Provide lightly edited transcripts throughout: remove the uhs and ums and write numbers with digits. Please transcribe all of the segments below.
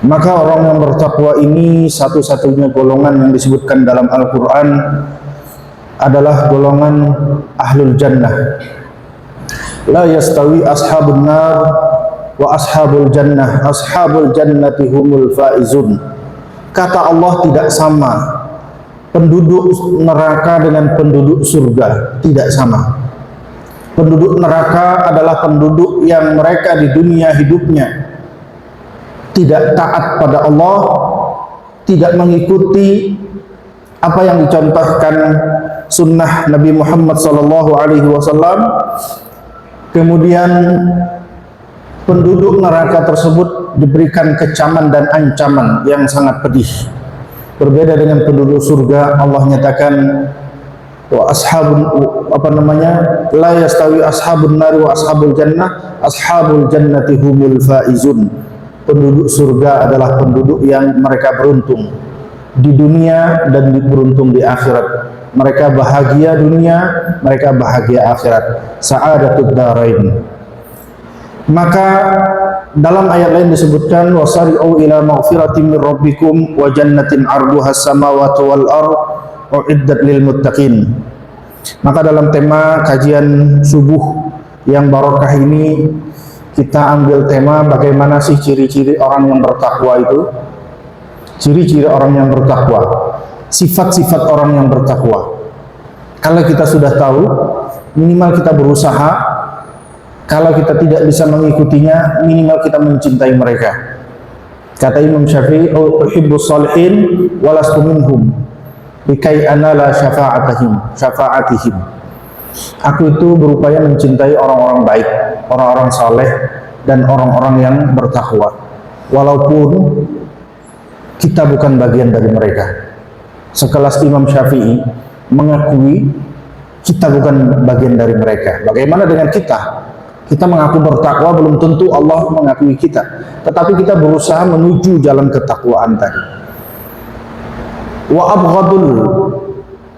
Maka orang yang bertakwa ini satu-satunya golongan yang disebutkan dalam Al-Quran adalah golongan ahlul jannah. La yastawi ashabun nar wa ashabul jannati humul faizun. Kata Allah, tidak sama penduduk neraka dengan penduduk surga, tidak sama. Penduduk neraka adalah penduduk yang mereka di dunia hidupnya tidak taat pada Allah, tidak mengikuti apa yang dicontohkan sunnah Nabi Muhammad SAW. Kemudian penduduk neraka tersebut diberikan kecaman dan ancaman yang sangat pedih. Berbeda dengan penduduk surga, Allah nyatakan wa la yastawi ashabun nari wa ashabul jannati humul faizun. Penduduk surga adalah penduduk yang mereka beruntung di dunia dan beruntung di akhirat. Mereka bahagia dunia, mereka bahagia akhirat. Sa'adatud darain. Maka dalam ayat lain disebutkan wasari'u ila maghfiratin min rabbikum wa jannatin 'arduha as-samawati wal ardh uiddat lil muttaqin. Maka dalam tema kajian subuh yang barokah ini kita ambil tema bagaimana sih ciri-ciri orang yang bertakwa itu. Ciri-ciri orang yang bertakwa, sifat-sifat orang yang bertakwa. Kalau kita sudah tahu, minimal kita berusaha. Kalau kita tidak bisa mengikutinya, minimal kita mencintai mereka. Kata Imam Syafi'i, uhibbus shalihin walastu minhum bikai anala syafa'atihim. Aku itu berupaya mencintai orang-orang baik, orang-orang saleh, dan orang-orang yang bertakwa, walaupun kita bukan bagian dari mereka. Sekelas Imam Syafi'i mengakui kita bukan bagian dari mereka. Bagaimana dengan kita? Kita mengaku bertakwa, belum tentu Allah mengakui kita. Tetapi kita berusaha menuju jalan ketakwaan tadi. Wa abghadul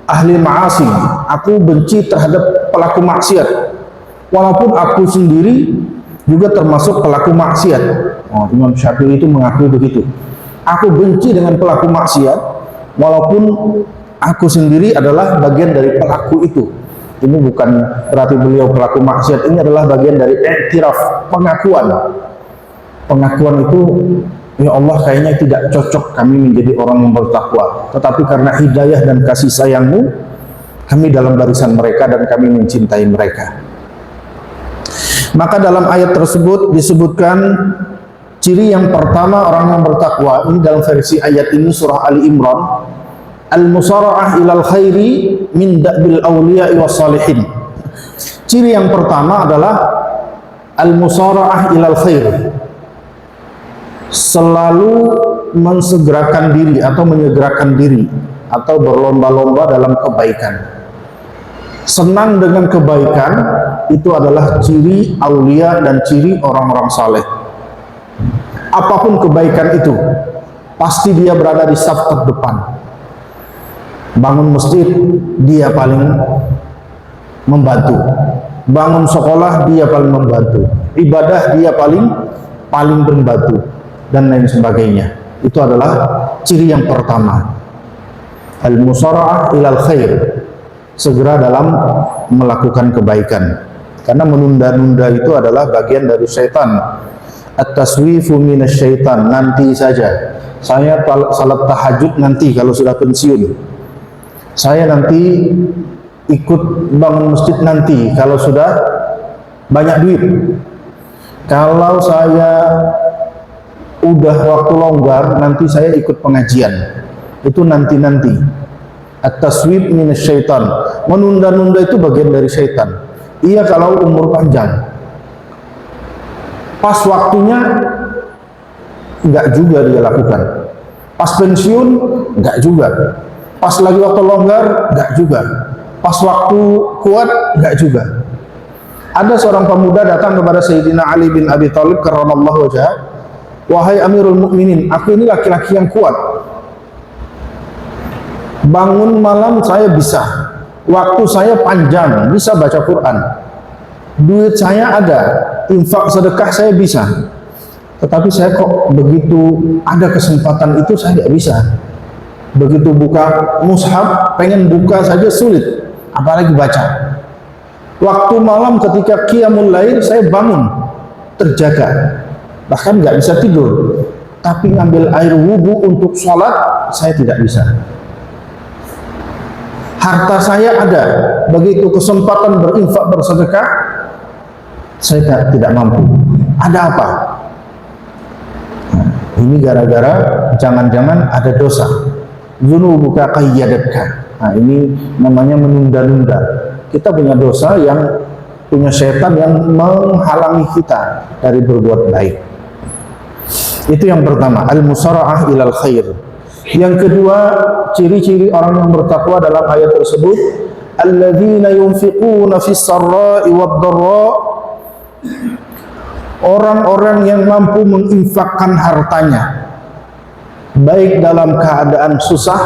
ahli ma'asi, aku benci terhadap pelaku maksiat, walaupun aku sendiri juga termasuk pelaku maksiat. Imam Syafi'i itu mengakui begitu. Aku benci dengan pelaku maksiat, walaupun aku sendiri adalah bagian dari pelaku itu. Ini bukan berarti beliau pelaku maksiat, ini adalah bagian dari iktiraf, pengakuan. Pengakuan itu, ya Allah kayaknya tidak cocok kami menjadi orang yang bertakwa, tetapi karena hidayah dan kasih sayang-Mu, kami dalam barisan mereka dan kami mencintai mereka. Maka dalam ayat tersebut disebutkan ciri yang pertama orang yang bertakwa, ini dalam versi ayat ini surah Ali Imran, al-musara'ah ilal khairi min da'bil awliya'i was salihin. Ciri yang pertama adalah al-musara'ah ilal khair, selalu mensegerakan diri atau menyegerakan diri atau berlomba-lomba dalam kebaikan. Senang dengan kebaikan itu adalah ciri aulia dan ciri orang-orang saleh. Apapun kebaikan itu, pasti dia berada di saf terdepan. Bangun masjid, dia paling membantu. Bangun sekolah, dia paling membantu. Ibadah, dia paling membantu, dan lain sebagainya. Itu adalah ciri yang pertama. Al-musara'ah ilal khair, segera dalam melakukan kebaikan. Karena menunda-nunda itu adalah bagian dari syaitan. At-taswifu minasyaitan, nanti saja. Saya salat tahajud nanti kalau sudah pensiun. Saya nanti ikut bangun masjid nanti kalau sudah banyak duit. Kalau saya udah waktu longgar, nanti saya ikut pengajian. Itu nanti-nanti. At-taswib minasyaitan. Menunda-nunda itu bagian dari syaitan. Iya kalau umur panjang. Pas waktunya enggak juga dia lakukan. Pas pensiun enggak juga. Pas lagi waktu longgar enggak juga. Pas waktu kuat enggak juga. Ada seorang pemuda datang kepada Sayyidina Ali bin Abi Thalib karramallahu wajhah. Wahai Amirul Mukminin, aku ini laki-laki yang kuat. Bangun malam saya bisa, waktu saya panjang, bisa baca Quran, duit saya ada, infak sedekah saya bisa. Tetapi saya kok begitu ada kesempatan itu saya tidak bisa. Begitu buka mushaf, pengen buka saja sulit, apalagi baca. Waktu malam ketika qiyamul lail saya bangun, terjaga, bahkan nggak bisa tidur. Tapi ngambil air wudhu untuk sholat, saya tidak bisa. Harta saya ada, begitu kesempatan berinfak bersedekah, saya tidak mampu. Ada apa? Nah, ini gara-gara jangan-jangan ada dosa. Dzunubuka qayyadatka. Nah, ini namanya menunda-nunda. Kita punya dosa yang punya setan yang menghalangi kita dari berbuat baik. Itu yang pertama, al-musara'ah ilal khair. Yang kedua, ciri-ciri orang yang bertakwa dalam ayat tersebut, alladzina yunfiquna fis sarra'i wad dharra. Orang-orang yang mampu menginfakkan hartanya baik dalam keadaan susah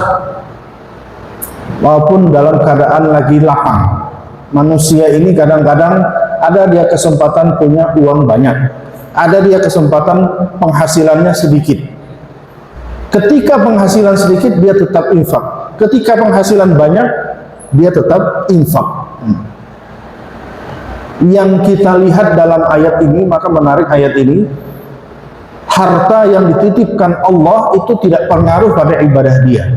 maupun dalam keadaan lagi lapang. Manusia ini kadang-kadang ada dia kesempatan punya uang banyak, ada dia kesempatan penghasilannya sedikit. Ketika penghasilan sedikit dia tetap infak, ketika penghasilan banyak dia tetap infak. Yang kita lihat dalam ayat ini, maka menarik ayat ini, harta yang dititipkan Allah itu tidak pengaruh pada ibadah dia.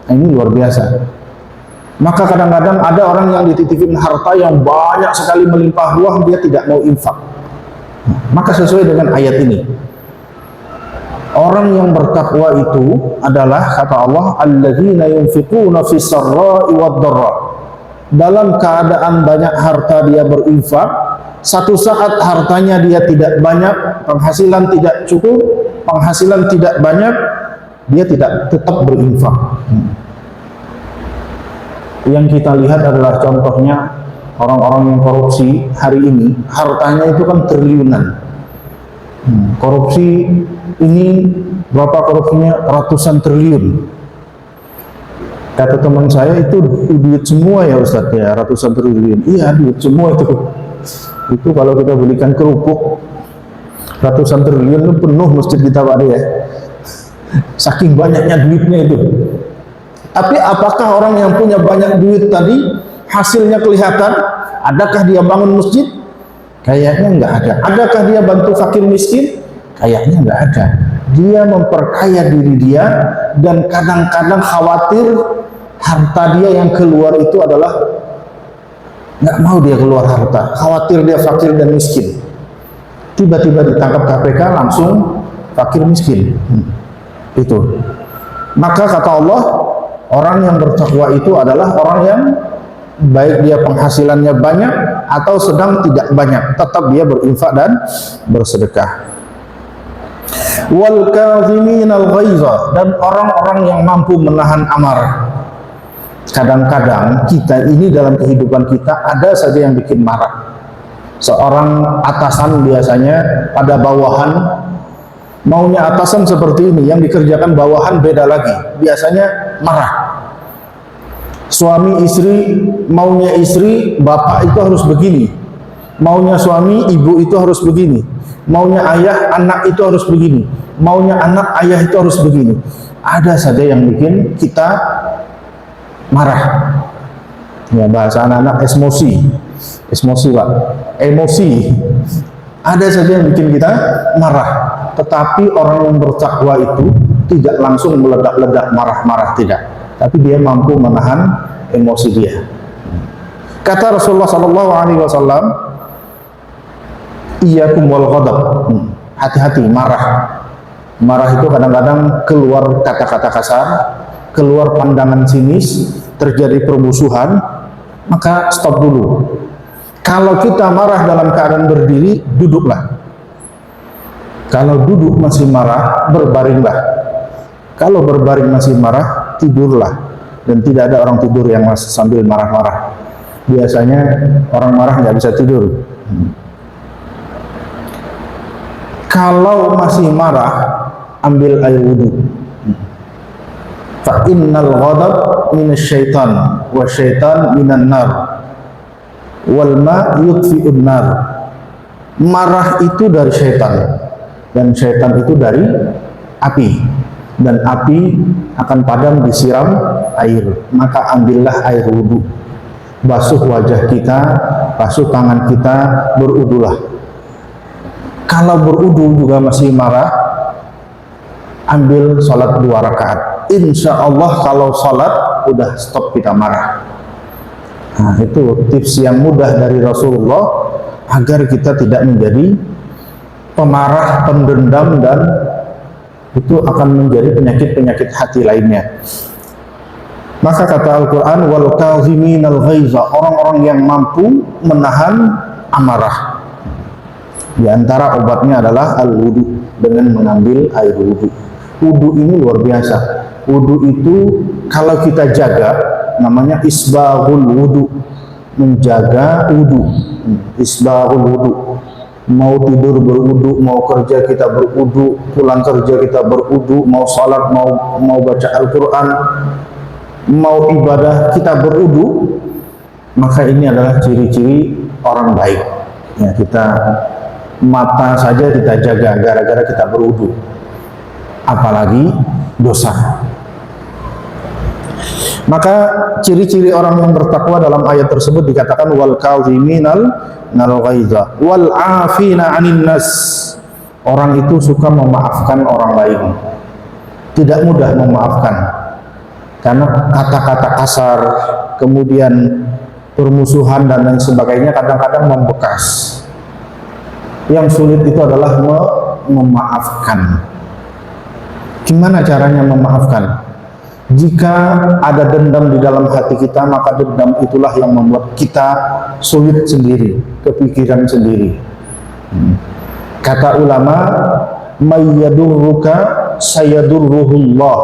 Nah, ini luar biasa. Maka kadang-kadang ada orang yang dititipin harta yang banyak sekali melimpah ruah, dia tidak mau infak. Maka sesuai dengan ayat ini, orang yang bertakwa itu adalah, kata Allah, alladzina yunfiquna fis sarra'i wad dharra. Dalam keadaan banyak harta dia berinfak, satu saat hartanya dia tidak banyak, penghasilan tidak cukup, penghasilan tidak banyak, dia tidak tetap berinfak. Yang kita lihat adalah contohnya orang-orang yang korupsi hari ini, hartanya itu kan triliunan. Korupsi ini berapa korupsinya? Ratusan triliun. Kata teman saya, itu duit semua ya Ustadz ya, ratusan triliun. Iya, duit semua itu. Itu kalau kita belikan kerupuk ratusan triliun itu penuh masjid kita Pak ya. Saking banyaknya duitnya itu. Tapi apakah orang yang punya banyak duit tadi hasilnya kelihatan? Adakah dia bangun masjid? Kayaknya enggak ada. Adakah dia bantu fakir miskin? Kayaknya enggak ada. Dia memperkaya diri dia dan kadang-kadang khawatir harta dia yang keluar itu adalah, nggak mau dia keluar harta, khawatir dia fakir dan miskin. Tiba-tiba ditangkap KPK langsung fakir miskin. Itu. Maka kata Allah, orang yang bertakwa itu adalah orang yang baik dia penghasilannya banyak atau sedang tidak banyak, tetap dia berinfak dan bersedekah. Wal kadhiminal ghaiza, dan orang-orang yang mampu menahan amarah. Kadang-kadang kita ini dalam kehidupan kita ada saja yang bikin marah. Seorang atasan biasanya pada bawahan, maunya atasan seperti ini, yang dikerjakan bawahan beda lagi, biasanya marah. Suami istri, maunya istri, bapak itu harus begini, maunya suami, ibu itu harus begini, maunya ayah, anak itu harus begini, maunya anak, ayah itu harus begini. Ada saja yang bikin kita marah. Ya, bahasa anak-anak emosi Pak, emosi. Ada saja yang bikin kita marah. Tetapi orang yang bertakwa itu tidak langsung meledak-ledak marah-marah, tidak. Tapi dia mampu menahan emosi dia. Kata Rasulullah SAW, iyyakum wal ghadab. Hati-hati marah. Marah itu kadang-kadang keluar kata-kata kasar, keluar pandangan sinis, terjadi permusuhan. Maka stop dulu. Kalau kita marah dalam keadaan berdiri, duduklah. Kalau duduk masih marah, berbaringlah. Kalau berbaring masih marah, tidurlah. Dan tidak ada orang tidur yang masih sambil marah-marah. Biasanya orang marah nggak bisa tidur. Kalau masih marah, ambil air wudhu. Fa innal ghadab minasyaitan wa syaitan minan nar wal ma yutfi'un nar. Marah itu dari syaitan, dan syaitan itu dari api, dan api akan padam disiram air. Maka ambillah air wudhu, basuh wajah kita, basuh tangan kita, berudulah. Kalau berudu juga masih marah, ambil sholat 2 rakaat. Insya Allah kalau sholat udah stop kita marah. Nah, itu tips yang mudah dari Rasulullah agar kita tidak menjadi pemarah, pendendam, dan itu akan menjadi penyakit-penyakit hati lainnya. Maka kata Al-Quran, wal kaziminal ghaiza, orang-orang yang mampu menahan amarah. Di antara obatnya adalah al-wudu, dengan mengambil air wudu. Wudu ini luar biasa. Wudu itu kalau kita jaga, namanya isbaghul wudu, menjaga wudu. Isbaghul wudu. Mau tidur berwudu, mau kerja kita berwudu, pulang kerja kita berwudu, mau salat, mau baca Al-Quran, mau ibadah kita berwudu. Maka ini adalah ciri-ciri orang baik. Ya, kita mata saja kita jaga gara-gara kita berwudu, apalagi dosa. Maka ciri-ciri orang yang bertakwa dalam ayat tersebut dikatakan wal kaziminal ghaiza wal afina 'anil nas. Orang itu suka memaafkan orang lain, tidak mudah memaafkan, karena kata-kata kasar, kemudian permusuhan dan lain sebagainya kadang-kadang membekas. Yang sulit itu adalah memaafkan. Gimana caranya memaafkan? Jika ada dendam di dalam hati kita, maka dendam itulah yang membuat kita sulit sendiri, kepikiran sendiri. Kata ulama, mayyadurruka sayadurruhullah.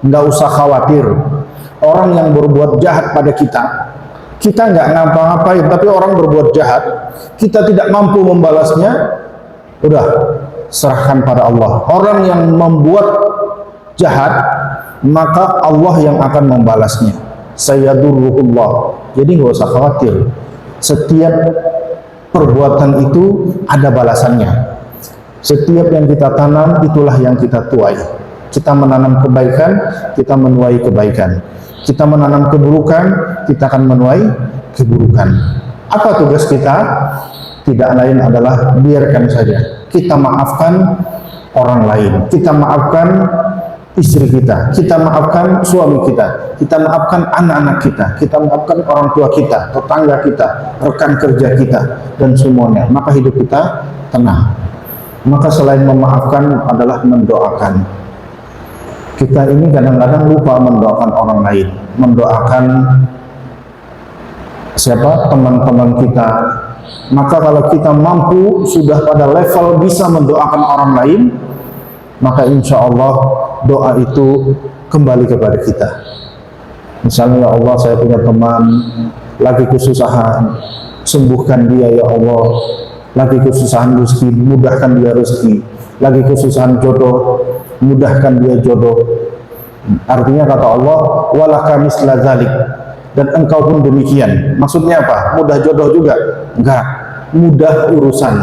Nggak usah khawatir. Orang yang berbuat jahat pada kita nggak ngapa-ngapain, tapi orang berbuat jahat, kita tidak mampu membalasnya, udah serahkan pada Allah. Orang yang membuat jahat, maka Allah yang akan membalasnya. Sayadurruhullah. Jadi nggak usah khawatir. Setiap perbuatan itu ada balasannya. Setiap yang kita tanam, itulah yang kita tuai. Kita menanam kebaikan, kita menuai kebaikan. Kita menanam keburukan, kita akan menuai keburukan. Apa tugas kita? Tidak lain adalah biarkan saja. Kita maafkan orang lain. Kita maafkan istri kita. Kita maafkan suami kita. Kita maafkan anak-anak kita. Kita maafkan orang tua kita, tetangga kita, rekan kerja kita, dan semuanya. Maka hidup kita tenang. Maka selain memaafkan adalah mendoakan. Kita ini kadang-kadang lupa mendoakan orang lain, mendoakan siapa? Teman-teman kita. Maka kalau kita mampu sudah pada level bisa mendoakan orang lain, maka insya Allah doa itu kembali kepada kita. Misalnya, ya Allah, saya punya teman lagi kesusahan, sembuhkan dia ya Allah. Lagi kesusahan rezeki, mudahkan dia rezeki. Lagi kesusahan jodoh, mudahkan dia jodoh. Artinya kata Allah, walaka misla dzalik, dan engkau pun demikian. Maksudnya apa? Mudah jodoh juga? Enggak, mudah urusan.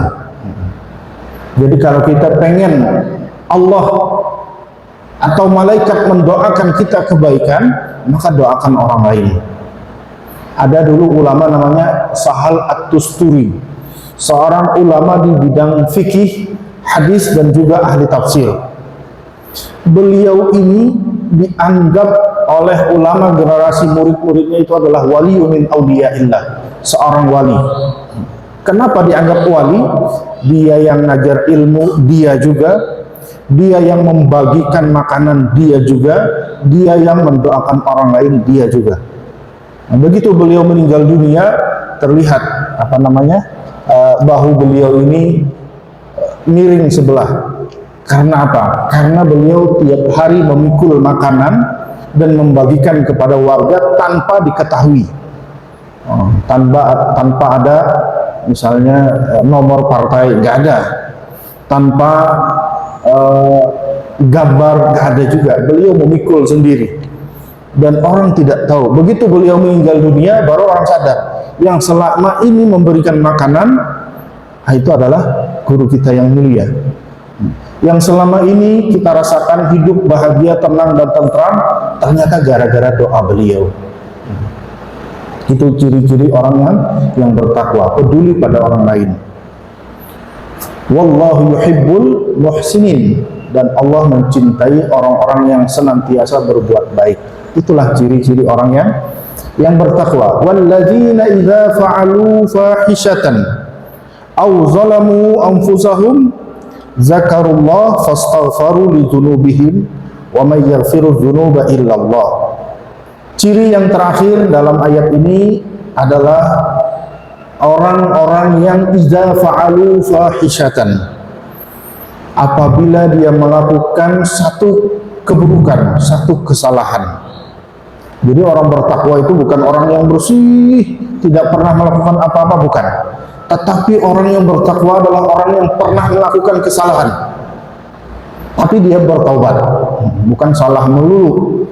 Jadi kalau kita pengen Allah atau malaikat mendoakan kita kebaikan, maka doakan orang lain. Ada dulu ulama namanya Sahal At-Tusturi, seorang ulama di bidang fikih, hadis, dan juga ahli tafsir. Beliau ini dianggap oleh ulama generasi murid-muridnya itu adalah wali min auliyaillah, seorang wali. Kenapa dianggap wali? Dia yang ngajar ilmu, dia juga. Dia yang membagikan makanan, dia juga. Dia yang mendoakan orang lain, dia juga. Nah, begitu beliau meninggal dunia, terlihat bahu beliau ini miring sebelah. Karena apa? Karena beliau tiap hari memikul makanan dan membagikan kepada warga tanpa diketahui, tanpa ada misalnya nomor partai, nggak ada, tanpa gambar, nggak ada juga. Beliau memikul sendiri dan orang tidak tahu. Begitu beliau meninggal dunia, baru orang sadar yang selama ini memberikan makanan itu adalah guru kita yang mulia. Yang selama ini kita rasakan hidup bahagia, tenang dan tentram, ternyata gara-gara doa beliau. Itu ciri-ciri orang yang bertakwa, peduli pada orang lain. Wallahu yuhibbul muhsinin, dan Allah mencintai orang-orang yang senantiasa berbuat baik. Itulah ciri-ciri orang yang bertakwa. Walladzina idza fa'alu fahishatan aw zalamu anfusahum zakarullah fastaghfaru li dzunubihim wa may yaghfiru dzunuba illallah. Ciri yang terakhir dalam ayat ini adalah orang-orang yang idza fa'alu fahishatan, apabila dia melakukan satu keburukan, satu kesalahan. Jadi orang bertakwa itu bukan orang yang bersih, tidak pernah melakukan apa-apa, bukan. Tetapi orang yang bertakwa adalah orang yang pernah melakukan kesalahan, tapi dia bertaubat, bukan salah melulu.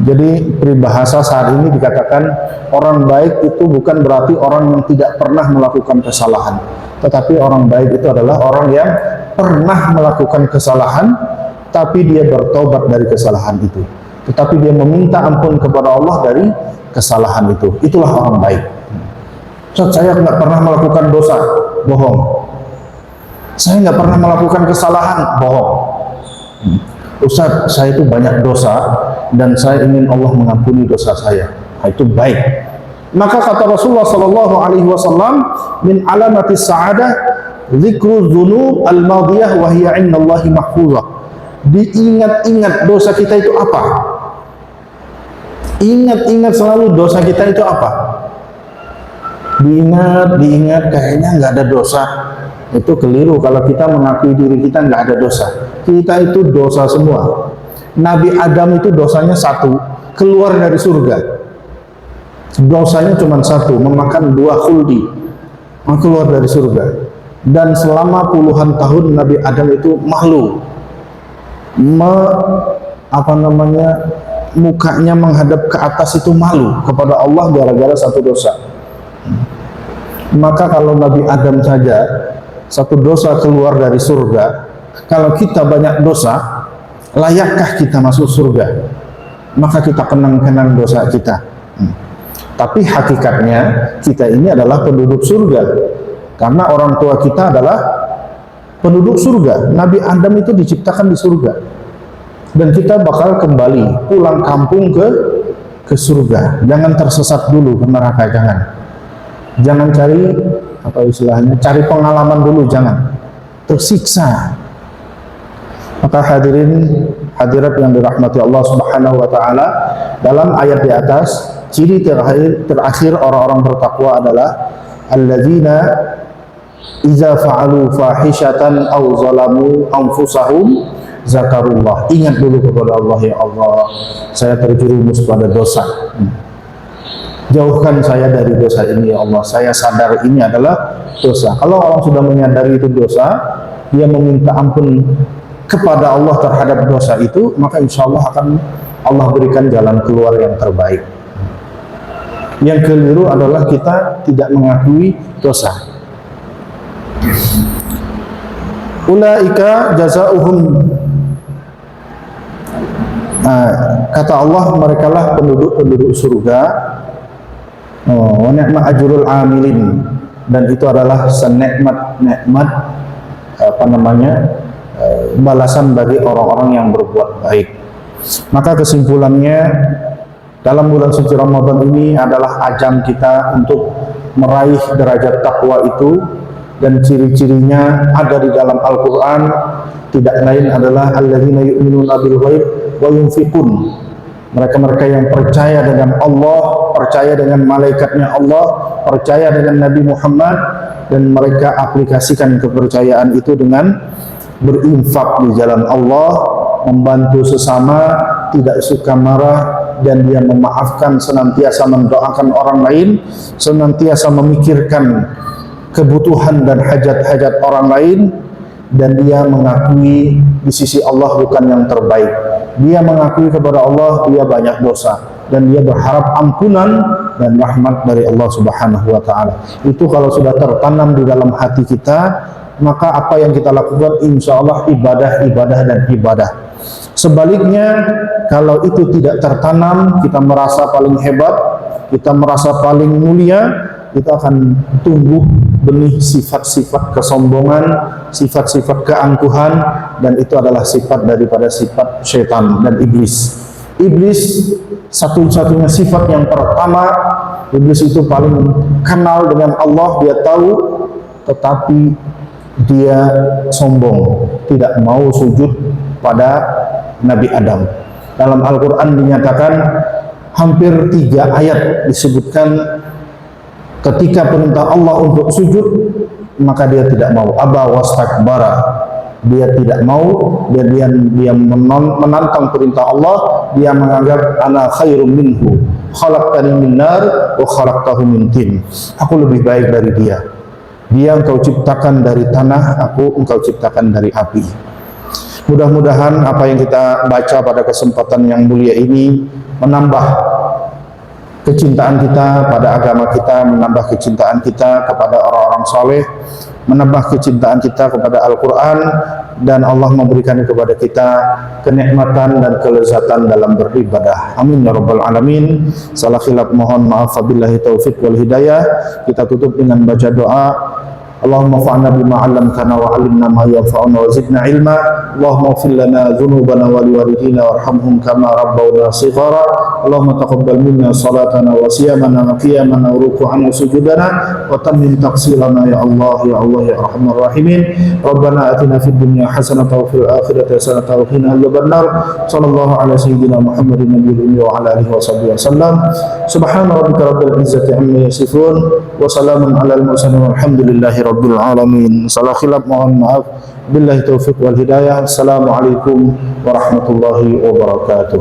Jadi peribahasa saat ini dikatakan orang baik itu bukan berarti orang yang tidak pernah melakukan kesalahan, tetapi orang baik itu adalah orang yang pernah melakukan kesalahan, tapi dia bertaubat dari kesalahan itu, tetapi dia meminta ampun kepada Allah dari kesalahan itu. Itulah orang baik. Ustaz, saya nggak pernah melakukan dosa, bohong. Saya nggak pernah melakukan kesalahan, bohong. Ustaz, saya itu banyak dosa dan saya ingin Allah mengampuni dosa saya. Itu baik. Maka kata Rasulullah sallallahu alaihi wasallam, min alamati sa'adah dzikru dzunub al-madiyah wa hiya 'indallahi mahfuzah. Diingat-ingat dosa kita itu apa? Ingat-ingat selalu dosa kita itu apa? Diingat, kayaknya nggak ada dosa. Itu keliru kalau kita mengakui diri kita nggak ada dosa. Kita itu dosa semua. Nabi Adam itu dosanya satu, keluar dari surga. Dosanya cuma satu, memakan 2 khuldi, keluar dari surga. Dan selama puluhan tahun Nabi Adam itu malu, mukanya menghadap ke atas itu malu kepada Allah gara-gara satu dosa. Maka kalau Nabi Adam saja satu dosa keluar dari surga, kalau kita banyak dosa, layakkah kita masuk surga? Maka kita kenang-kenang dosa kita. Tapi hakikatnya kita ini adalah penduduk surga, karena orang tua kita adalah penduduk surga. Nabi Adam itu diciptakan di surga, dan kita bakal kembali pulang kampung ke surga. Jangan tersesat dulu ke neraka, jangan cari apa istilahnya, cari pengalaman dulu, jangan tersiksa. Maka hadirat yang dirahmati Allah Subhanahu wa taala, dalam ayat di atas ciri terakhir orang-orang bertakwa adalah alladzina idza fa'alu fahishatan aw zalamu anfusahum zakarullah. Ingat dulu kepada Allah, ya Allah, saya terjerumus pada dosa. Jauhkan saya dari dosa ini, ya Allah. Saya sadar ini adalah dosa. Kalau orang sudah menyadari itu dosa, dia meminta ampun kepada Allah terhadap dosa itu, maka insya Allah akan Allah berikan jalan keluar yang terbaik. Yang keliru adalah kita tidak mengakui dosa. Ulaika jazauhum, kata Allah, merekalah penduduk surga. Wa ni'ma ajrul amilin, dan itu adalah senikmat-nikmat balasan bagi orang-orang yang berbuat baik. Maka kesimpulannya, dalam bulan suci Ramadan ini adalah ajang kita untuk meraih derajat takwa itu, dan ciri-cirinya ada di dalam Al-Quran. Tidak lain adalah alladzina yu'minuna bil ghaib wa yunfiqun. Mereka-mereka yang percaya dengan Allah, percaya dengan malaikatnya Allah, percaya dengan Nabi Muhammad, dan mereka aplikasikan kepercayaan itu dengan berinfak di jalan Allah, membantu sesama, tidak suka marah, dan dia memaafkan, senantiasa mendoakan orang lain, senantiasa memikirkan kebutuhan dan hajat-hajat orang lain, dan dia mengakui di sisi Allah bukan yang terbaik. Dia mengakui kepada Allah dia banyak dosa, dan dia berharap ampunan dan rahmat dari Allah Subhanahu wa taala. Itu kalau sudah tertanam di dalam hati kita, maka apa yang kita lakukan insya Allah ibadah, ibadah, dan ibadah. Sebaliknya, kalau itu tidak tertanam, kita merasa paling hebat, kita merasa paling mulia, kita akan tumbuh benih sifat-sifat kesombongan, sifat-sifat keangkuhan, dan itu adalah sifat daripada sifat syaitan dan iblis. Iblis satu-satunya sifat yang pertama, iblis itu paling kenal dengan Allah, dia tahu, tetapi dia sombong, tidak mau sujud pada Nabi Adam. Dalam Al-Quran dinyatakan hampir 3 ayat disebutkan ketika perintah Allah untuk sujud, maka dia tidak mau. Aba wastakbara, dia tidak mau, dia menantang perintah Allah, dia menganggap ana khairum minhu, khalaqtani min nar wa khalaqtahu min tin. Aku lebih baik dari dia. Dia engkau ciptakan dari tanah, engkau ciptakan dari api. Mudah-mudahan apa yang kita baca pada kesempatan yang mulia ini menambah kecintaan kita pada agama kita, menambah kecintaan kita kepada orang-orang soleh, menambah kecintaan kita kepada Al-Quran, dan Allah memberikan kepada kita kenikmatan dan kelezatan dalam beribadah. Amin ya rabbal alamin. Salah khilaf mohon maaf, wabillahi taufiq wal hidayah. Kita tutup dengan baca doa. Allahumma fa'na bima 'allamtana wa 'allimna ma yanfa'una wa zidna ilma. Allahumma ighfir lana dhunubana wa liwalidina warhamhum kama rabbawna shighara. Allahumma taqabbal minna salatana wa siyamana wa qiyamana wa ruku'ana wa sujudana wa tammim taqsirana ya Allah ya Allah ya arhamar rahimin. Rabbana atina fid dunya hasanatan wa fil akhirati hasanatan wa qina adzabannar. Sallallahu ala sayyidina Muhammadin nabiyil ummi wa ala alihi wa sahbihi wasallam. Subhana rabbika rabbil izzati amma yasifun wa salamun alal mursalin walhamdulillahi rabbil alamin. Salah khilaf mohon maaf. Billahi taufiq wal hidayah. Assalamualaikum warahmatullahi wabarakatuh.